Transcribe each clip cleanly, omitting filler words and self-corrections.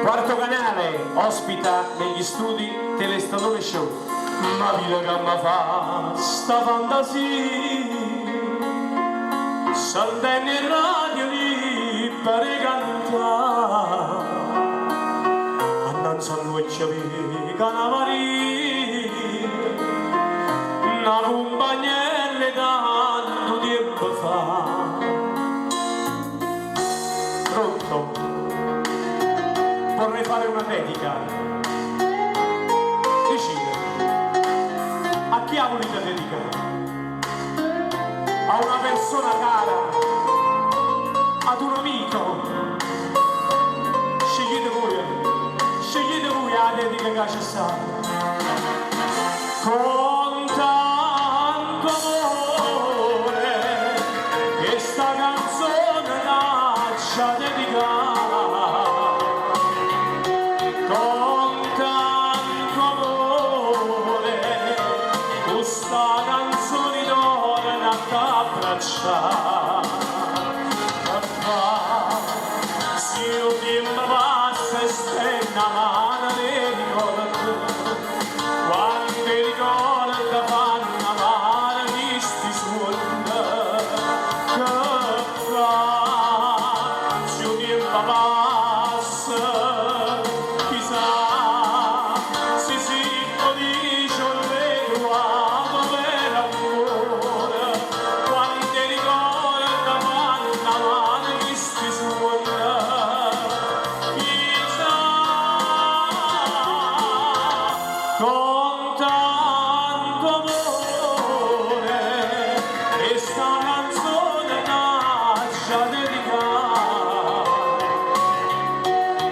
Quarto canale ospita negli studi Telestadone Show. Ma vita che mi fa sta fantasia, sentendo in radio libere cantare, annanzi a lui ci vega una Maria, una compagnella tanto tempo fa. Pronto? Vorrei fare una dedica. Decide. A chi ha voluto dedicare? A una persona cara? Ad un amico? Scegliete voi la dedica che ci sta. Con tanto amore questa canzone lascia dedicare. Con tanto amore questa canzone torna a t'abbracciare. Se il tempo passa e stende la mano nei ricordi, quando i ricordi fanno male questi suoni, che fa? Se il tempo passa, chissà se si dice un ritrovato per amore, quando i ricordi fanno male questi suoni. Con tanto amore questa canzone lascia dedicare.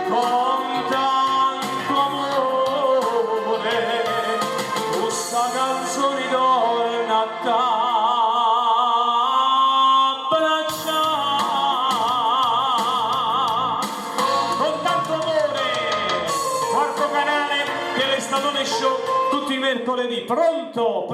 Con tanto amore questa canzone torna a t'abbracciare. Con tanto amore, quarto canale Telestadone Show, tutti i mercoledì. Pronto?